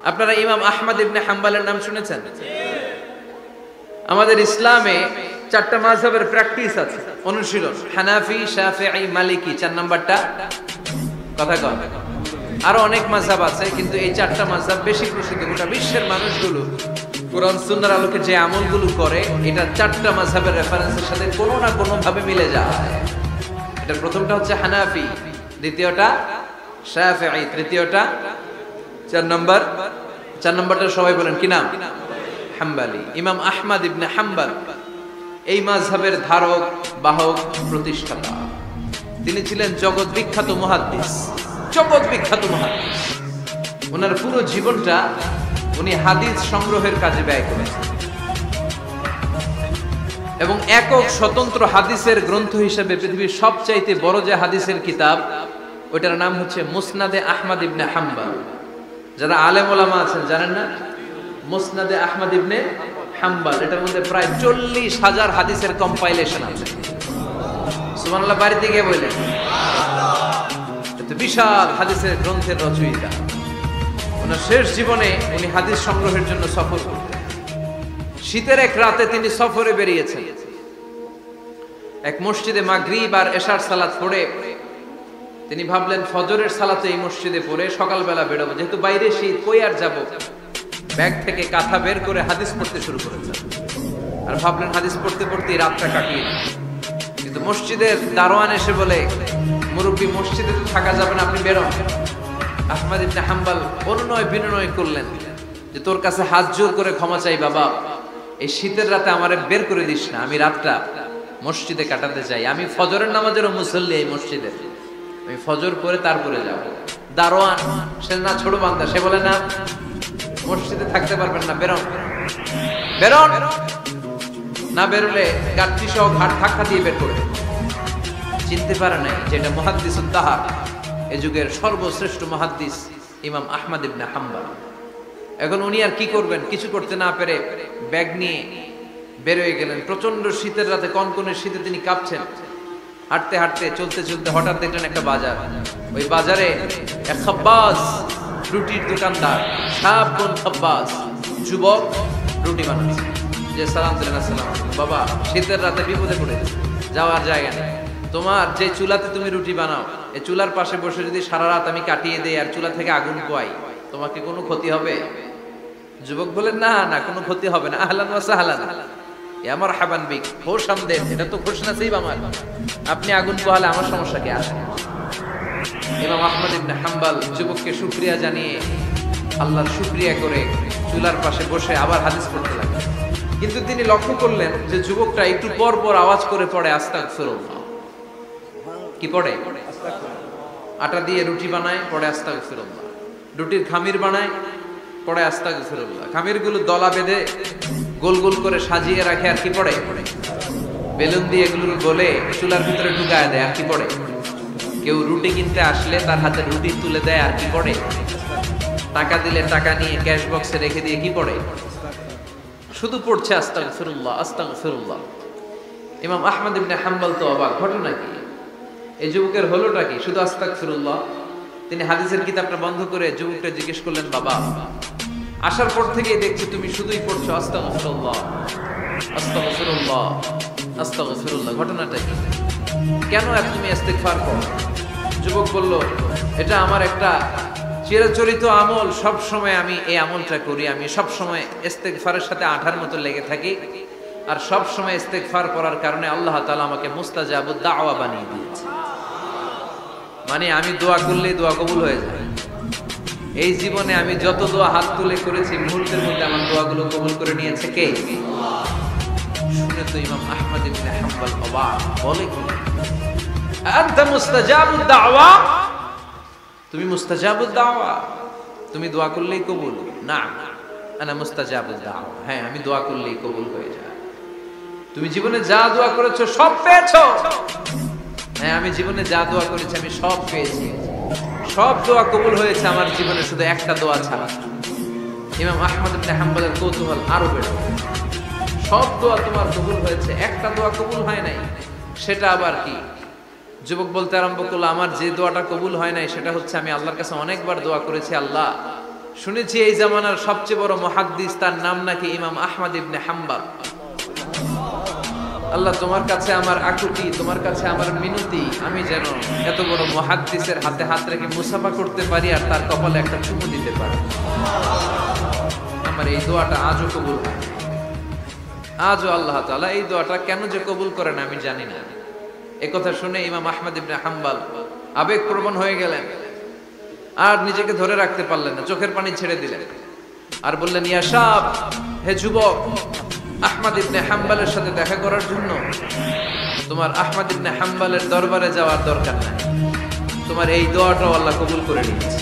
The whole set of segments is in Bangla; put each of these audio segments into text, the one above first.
আপনারা ইমাম আহমদ ইবনে হাম্বলের নাম শুনেছেন? আমাদের ইসলামে চারটা মাযহাবের প্র্যাকটিস আছে, অনুশীলন। হানাফি, শাফিঈ, মালিকি। 4 নাম্বারটা কথা কন। আরো অনেক মাযহাব আছে, কিন্তু এই চারটা মাযহাব বেশি প্রসিদ্ধ। গোটা বিশ্বের মানুষগুলো কোরআন সুন্নাহর আলোকে যে আমলগুলো করে, এটা চারটা মাযহাবের রেফারেন্সের সাথে কোনো না কোনো ভাবে মিলে যায়। এটার প্রথমটা হচ্ছে হানাফি, দ্বিতীয়টা শাফিঈ, তৃতীয়টা 4 নাম্বারটা সবাই বলেন কি নাম? হাম্বলি। ইমাম আহমদ ইবনে হাম্বল এই মাযহাবের ধারক, বাহক, প্রতিষ্ঠাতা। তিনি ছিলেন জগৎ বিখ্যাত মুহাদ্দিস। ওনার পুরো জীবনটা উনি হাদিস সংগ্রহের কাজে ব্যয় করেছেন এবং একক স্বতন্ত্র হাদিসের গ্রন্থ হিসেবে পৃথিবীর সবচাইতে বড় যে হাদিসের কিতাব, ওটার নাম হচ্ছে মুসনাদে আহমদ ইবনে হাম্বল। যারা আলেম ওলামা আছেন জানেন না? মুসনাদে আহমদ ইবনে হাম্বল, এটার মধ্যে প্রায় 40,000 হাদিসের কম্পাইলেশন আছে। সুবহানাল্লাহ, বাড়িতে গিয়ে বললেন, বিশাল হাদিসের গ্রন্থের রচয়িতা। ওনার শেষ জীবনে উনি হাদিস সংগ্রহের জন্য সফর করতেন। শীতের এক রাতে তিনি সফরে বেরিয়েছেন। এক মসজিদে মাগরিব আর এশার সালাত পড়ে তিনি ভাবলেন ফজরের সালাতে এই মসজিদে পড়ে সকালবেলা বেরোবো, যেহেতু বাইরে শীত, কই আর যাবো। ব্যাগ থেকে কাঁথা বের করে হাদিস পড়তে শুরু করেছেন আর ভাবলেন হাদিস পড়তে পড়তে রাতটা কাটিয়ে দিন। কিন্তু মসজিদের দারোয়ান এসে বলে, মুরব্বী, মসজিদে তো থাকা যাবে না, আপনি বেরোন। আহমদ ইবনে হাম্বল অনুনয় বিনয় করলেন যে তোর কাছে হাত জোর করে ক্ষমা চাই বাবা, এই শীতের রাতে আমারে বের করে দিস না, আমি রাতটা মসজিদে কাটাতে চাই। আমি ফজরের নামাজেরও মুসল্লি এই মসজিদে, আমি ফজর পরে তারপরে যাব। দারোয়ান সে না ছোট বান্দা, সে বলে না, মসজিদে থাকতে পারবেন না, বেরোন। না বেরোলে গাঠি সহ ঘাট ধাক্কা দিয়ে বের করে। চিনতে পারে নাই যে এটা মুহাদ্দিসুদ দাহর, এই যুগের সর্বশ্রেষ্ঠ মুহাদ্দিস ইমাম আহমদ ইবনে হাম্বল। এখন উনি আর কি করবেন, কিছু করতে না পেরে ব্যাগ নিয়ে বের হয়ে গেলেন। প্রচন্ড শীতের রাতে, কনকনে শীতে তিনি কাঁপছেন। হাঁটতে হাঁটতে চলতে চলতে হঠাৎ দেখলেন একটা বাজার। ওই বাজারে এক খাব্বাস, রুটির দোকানদার, শাবুন খাব্বাস, যুবক, রুটি বানাচ্ছে। যে সালাম দিলেন, আসসালাম বাবা, শীতের রাতে বিপদে পড়েছে, যাওয়ার জায়গা নেই। তোমার যে চুলাতে তুমি রুটি বানাও, এই চুলার পাশে বসে যদি সারা রাত আমি কাটিয়ে দেই আর চুলা থেকে আগুন পোয়াই, তোমাকে কোনো ক্ষতি হবে? যুবক বলেন, না না, কোনো ক্ষতি হবে না। আহলান ওয়া সাহলান, ইয়া মারহাবান বিক, খোশ আমদেদ, এটা তো খুশ নসিব আমার, আপনি আগুন পোহালে আমার সমস্যা কি আছে? ইমাম আহমদ ইবনে হাম্বল যুবককে শুকরিয়া জানিয়ে, আল্লাহর শুকরিয়া করে চুলার পাশে বসে আবার হাদিস পড়তে লাগলেন। কিন্তু তিনি লক্ষ্য করলেন যে যুবকটা একটু পর পর আওয়াজ করে পড়ে আস্তাগফিরুল্লাহ। কি পড়ে? আটা দিয়ে রুটি বানায়, পড়ে আস্তাগফিরুল্লাহ। রুটির খামির বানায়, পড়ে আস্তাগফিরুল্লাহ। খামিরগুলো দলা বেঁধে গোল গোল করে সাজিয়ে রাখে, আর কি পড়ে? বেলুন দিয়ে এগুলো গলে চুলার ভিতরে ঢুকায় দেয়, আর কি পড়ে? কেউ রুটি কিনতে আসলে তার হাতে রুটি তুলে দেয়, আর কি পড়ে? টাকা দিলে টাকা নিয়ে ক্যাশ বক্সে রেখে দিয়ে কি পড়ে? শুধু পড়ছে আস্তাগফিরুল্লাহ, আস্তাগফিরুল্লাহ। ইমাম আহমদ ইবনে হাম্বল তো অবাক, ঘটনা কি? এই যুবকের হলোটা কি? শুধু আস্তাগফিরুল্লাহ। তিনি হাদিসের কিতাবটা বন্ধ করে যুবকটা জিজ্ঞেস করলেন, বাবা, আসার পর থেকেই দেখছি তুমি শুধুই পড়ছো আস্তাগফিরুল্লাহ, আস্তাগফিরুল্লাহ, আস্তাগফিরুল্লাহ, ঘটনাটা কি? কেন এত তুমি ইস্তিগফার করো? যুবক বলল, এটা আমার একটা চিরাচরিত আমল, সব সময় আমি এই আমলটা করি। আমি সব সময় ইস্তিগফারের সাথে আঠার মতো লেগে থাকি, আর সব সময় ইস্তিগফার করার কারণে আল্লাহ তাআলা আমাকে মুস্তাজাবুদ দাওয়া বানিয়ে দিয়েছে। মানে আমি দোয়া করলেই দোয়া কবুল হয়ে যায়। এই জীবনে আমি যত দোয়া হাত তুলে করেছি, মুহূর্তের মধ্যে আমার দোয়াগুলো কবুল করে নিয়েছে কে? শুনে তো ইমাম আহমদ ইবনে হাম্বল অবাক, বলে কি, আনতা মুস্তাজাবুদ দাওয়া? তুমি মুস্তাজাবুদ দাওয়া? তুমি দোয়া করলেই কবুল? না, আনা মুস্তাজাবুদ দাওয়া। হ্যাঁ, আমি দোয়া করলেই কবুল হয়ে যায়। তুমি জীবনে যা দোয়া করেছো সব পেয়েছো? হ্যাঁ, আমি জীবনে যা দোয়া করেছি আমি সব পেয়েছি, সব দোয়া কবুল হয়েছে আমার জীবনে, শুধু একটা দোয়া ছাড়া। ইমাম আহমদ ইবনে হাম্বলের কৌতূহল আরো বেড়ে, সব দোয়া তোমার কবুল হয়েছে, একটা দোয়া কবুল হয় নাই, সেটা আবার কি? যুবক বলতে আরম্ভ করলো, আমার যে দোয়াটা কবুল হয় নাই সেটা হচ্ছে আমি আল্লাহর কাছে অনেকবার দোয়া করেছি, আল্লাহ শুনেছি এই জামানার সবচেয়ে বড় মুহাদ্দিস, তার নাম নাকি ইমাম আহমদ ইবনে হাম্বল। আল্লাহ, তোমার কাছে আমার আকুতি, তোমার কাছে আমার মিনতি, আমি যেন এত বড় মুহাদ্দিসের হাতে হাত রেখে মুসাফা করতে পারি আর তার কপালে একটা চুমু দিতে পারি। আমার এই দোয়াটা আজও কবুল হয়। আজও আল্লাহ তাআলা এই দোয়াটা কেন যে কবুল করেন আমি জানি না। একথা শুনে ইমাম আহমদ ইবনে হাম্বল আবেগপ্রবণ হয়ে গেলেন, আর নিজেকে ধরে রাখতে পারলেন না, চোখের পানি ছেড়ে দিলেন আর বললেন, ইয়া শাব, হে যুবক, আহমদ ইবনে হাম্বলের সাথে দেখা করার জন্য তোমার আহমদ ইবনে হাম্বলের দরবারে যাওয়ার দরকার নাই, তোমার এই দোয়াটাও আল্লাহ কবুল করে নিয়েছে।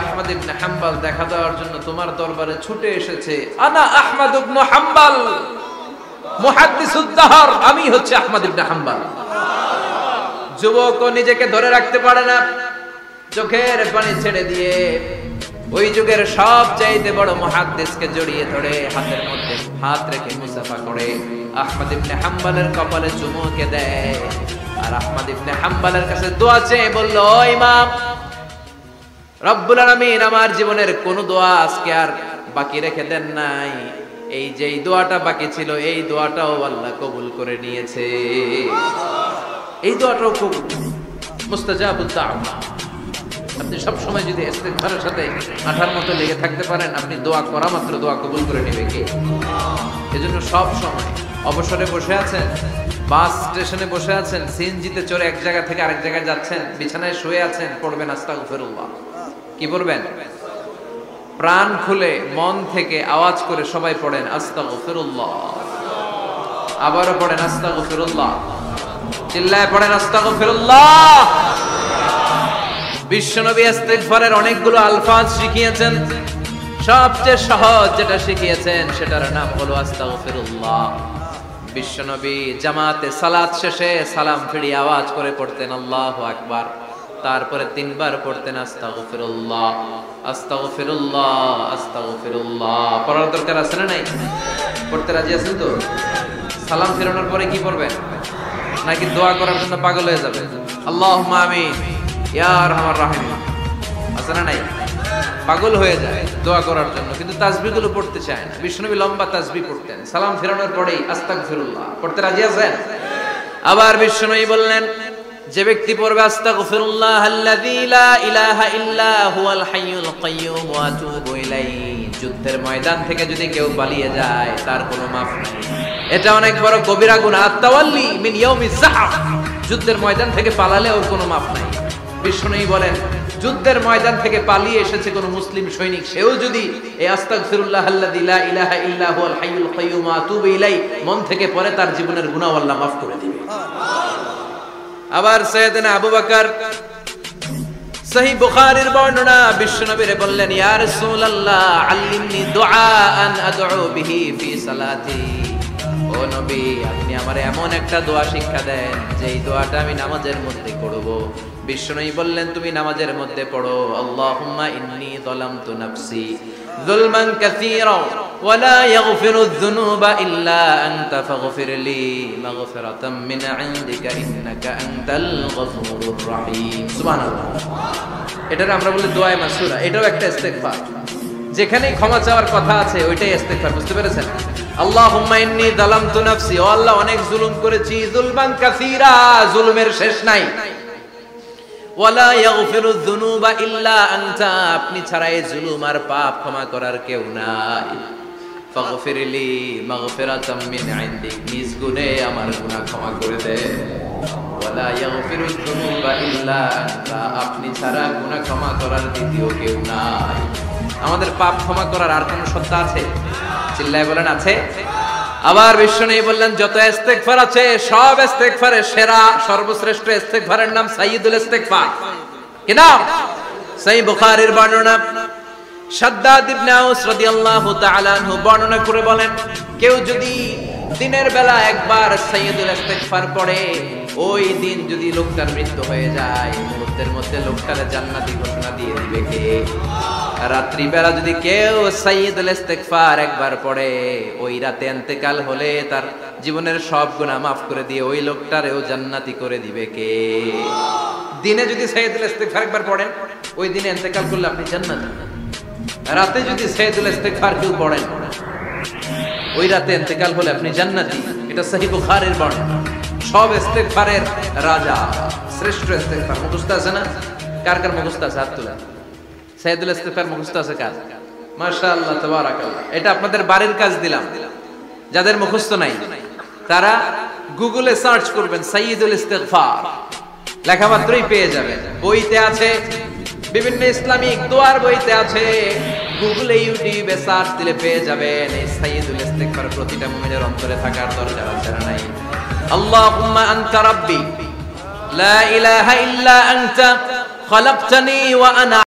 আহমদ ইবনে হাম্বল দেখা দেওয়ার জন্য তোমার দরবারে ছুটে এসেছে। আনা আহমদ ইবনে হাম্বল মুহাদ্দিসুদ দাহর, আমি হচ্ছে আহমদ ইবনে হাম্বল। যুবক নিজেকে ধরে রাখতে পারে না, চোখের পানি ছেড়ে দিয়ে ওই যুগের সবচাইতে বড় মুহাদ্দিসকে জড়িয়ে ধরে হাতের মধ্যে হাত রেখে মুসাফা করে আহমদ ইবনে হাম্বলের কপালে চুমুকে দেয় আর আহমদ ইবনে হাম্বলের কাছে দোয়া চেয়ে বলল, ও ইমাম, রব্বুল আলামিন আমার জীবনের কোন দোয়া আজকে আর বাকি রেখে দেন নাই, এই যে দোয়াটা বাকি ছিল এই দোয়াটাও আল্লাহ কবুল করে নিয়েছে। এই দোয়াটাও কবুল, মুস্তাজাবুদ দাওয়া। আপনি সব সময় যদি ইস্তিগফারের সাথে আঠার মতো লেগে থাকতে পারেন, আপনি দোয়া করা মাত্র দোয়া কবুল করে নেবে কে? এজন্য সব সময় অবসরে বসে আছেন, বাস স্টেশনে বসে আছেন, সিএনজিতে চড়ে এক জায়গা থেকে আরেক জায়গায় যাচ্ছেন, বিছানায় শুয়ে আছেন, পড়বেন আস্তাগফিরুল্লাহ। কি পড়বেন? প্রাণ খুলে মন থেকে আওয়াজ করে সবাই পড়েন আস্তাগফিরুল্লাহ। আবারও পড়েন আস্তাগফিরুল্লাহ, চিল্লায় পড়েন আস্তাগফিরুল্লাহ। বিশ্বনবী ইস্তিগফারের অনেকগুলো আলফাজ শিখিয়েছেন, সবচেয়ে সহজ যেটা শিখিয়েছেন সেটার নাম হলো আস্তাগফিরুল্লাহ। বিশ্বনবী জামাতে সালাত শেষে সালাম ফিরিয়ে আওয়াজ করে পড়তেন আল্লাহু আকবার, তারপরে 3 বার পড়তেন আস্তাগফিরুল্লাহ, আস্তাগফিরুল্লাহ, আস্তাগফিরুল্লাহ। পড়ার দরকার আছে না নাই? পড়তে রাজি আছেন তো? সালাম ফেরানোর পরে কি পড়বেন? নাকি দোয়া করার জন্য পাগল হয়ে যাবেন? আল্লাহুম্মা আমিন ইয়া আরহামার রাহিমিন, আছে না নাই? পাগল হয়ে যায় দোয়া করার জন্য, কিন্তু তাসবিহগুলো পড়তে চায় না। বিশ্বনবী লম্বা তাসবিহ পড়তেন, সালাম ফেরানোর পরেই আস্তাগফিরুল্লাহ পড়তে রাজি আছেন? আবার বিশ্বনবী বললেন, যে ব্যক্তি পড়বে আস্তাগফিরুল্লাহ আল্লাযী লা ইলাহা ইল্লা হুয়াল হাইয়ুল কাইয়্যুম ওয়া আতুবু ইলাইহি, যুদ্ধের ময়দান থেকে যদি কেউ পালিয়ে যায় তার কোনো মাফ নাই। এটা অনেক বড় কবিরা গুনাহ, আত-তাওয়াল্লি মিন ইয়াউমিজ যাহফ, যুদ্ধের ময়দান থেকে পালালে ওর কোনো মাফ নাই। বিশ্বনবী বলেন, যুদ্ধের ময়দান থেকে পালিয়ে এসেছে কোন মুসলিম সৈনিক, সেও যদি এই আস্তাগফিরুল্লাহ আল্লাযী লা ইলাহা ইল্লা হুয়াল হাইয়ুল কাইয়্যুম ওয়া আতুবু ইলাইহি মন থেকে পড়ে, তার জীবনের গুনাহ আল্লাহ মাফ করে দিবে। আবার সাইয়েদনা আবু বকর, সহিহ বুখারীর বর্ণনা, বিশ্বনবীরে বললেন, ইয়া রাসূলুল্লাহ আল্লিমনি দুআআন আদউ বিহি ফি সালাতি, ও নবী আপনি আমারে এমন একটা দোয়া শিক্ষা দেন যেই দোয়াটা আমি নামাজের মধ্যে পড়ব। বিশ্বনবী বললেন, তুমি নামাজের মধ্যে পড়ো, আল্লাহুম্মা ইন্নী যালামতু নাফসি যুলমান কাসীরা ওয়া লা ইয়াগফিরুয যুনুবা ইল্লা আনতা ফাগফিরলি মাগফিরাতাম মিন ইনদিকা ইন্নাকা আনতাল গফুরুর রহিম। সুবহানাল্লাহ। এটাকে আমরা বলি দোয়ায়ে মাসুরা, এটাও একটা ইস্তিগফার। যেখানেই ক্ষমা চাওয়ার কথা আছে ওইটাই ইস্তিগফার, বুঝতে পেরেছেন? আল্লাহুম্মা ইন্নী যালামতু নাফসি, ও আল্লাহ অনেক জুলুম করেছি, যুলমান কাসীরা, জুলুমের শেষ নাই, ওয়ালা ইয়াগফিরুয যুনুবা ইল্লা আনতা, আপনি ছাড়া এই জুলুম আর পাপ ক্ষমা করার কেউ নাই। ফাগফিরলি মাগফিরাতাম মিন ইনদিক, নিজ গুণে আমার গুনাহ ক্ষমা করে দে। ওয়ালা ইয়াগফিরুয যুনুবা ইল্লা আনতা, আপনি ছাড়া গুনাহ ক্ষমা করার দ্বিতীয় কেউ নাই। আমাদের পাপ ক্ষমা করার আর কোন সত্তা আছে? চিল্লায় বলেন আছে? আবার বিশ্বনবী বললেন, যত ইস্তিগফার আছে সব ইস্তিগফারের সেরা সর্বশ্রেষ্ঠ ইস্তিগফারের নাম সাইয়্যিদুল ইস্তিগফার। কি নাম? সহিহ বুখারীর বর্ণনা, শাদ্দাদ ইবনে আউস রাদিয়াল্লাহু তাআলা আনহু বর্ণনা করে বলেন, কেউ যদি দিনের বেলা একবার সাইয়্যিদুল ইস্তিগফার পড়ে, ওই দিন যদি লোকটার মৃত্যু হয়ে যায়, মুহূর্তের মধ্যে লোকটার জান্নাতি ঘোষণা দিয়ে দিবে কে? রাত্রি বেলা যদি কেউ সাইয়্যিদুল ইস্তিগফার একবার পড়ে, ওই রাতে ইন্তেকাল হলে তার জীবনের সব গুনাহ মাফ করে দিয়ে ওই লোকটারেও জান্নাতি করে দিবে কে? দিনে যদি সাইয়্যিদুল ইস্তিগফার একবার পড়েন, ওই দিনে ইন্তেকাল করলে আপনি জান্নাতি। রাতে যদি সাইয়্যিদুল ইস্তিগফার কেউ পড়েন, ওই রাতে ইন্তেকাল হলে আপনি জান্নাতি। এটা সহিহ বুখারীর বর্ণনা। সব ইস্তিগফারের রাজা, শ্রেষ্ঠ ইস্তিগফার মুখস্থ আছে না? কার কার মুখস্থ আছে হাত তোলেন। সাইয়্যিদুল ইস্তিগফার মুখস্থ আছে কার? মাশাআল্লাহ তাবারাকাল্লাহ। এটা আপনাদের বাড়ির কাজ দিলাম। যাদের মুখস্থ নাই তারা গুগলে সার্চ করবেন সাইয়্যিদুল ইস্তিগফার, লেখা মাত্রই পেয়ে যাবেন। বইতে আছে, বিভিন্ন ইসলামিক দোয়ার বইতে আছে, গুগলে ইউটিউবে সার্চ দিলে পেয়ে যাবেন। এই সাইয়্যিদুল ইস্তিগফার প্রতিটা মুমিনের অন্তরে থাকার দরকার আছে না নাই? আল্লাহুম্মা আনতা রাব্বি লা ইলাহা ইল্লা আনতা খালাকতানি ওয়া আনা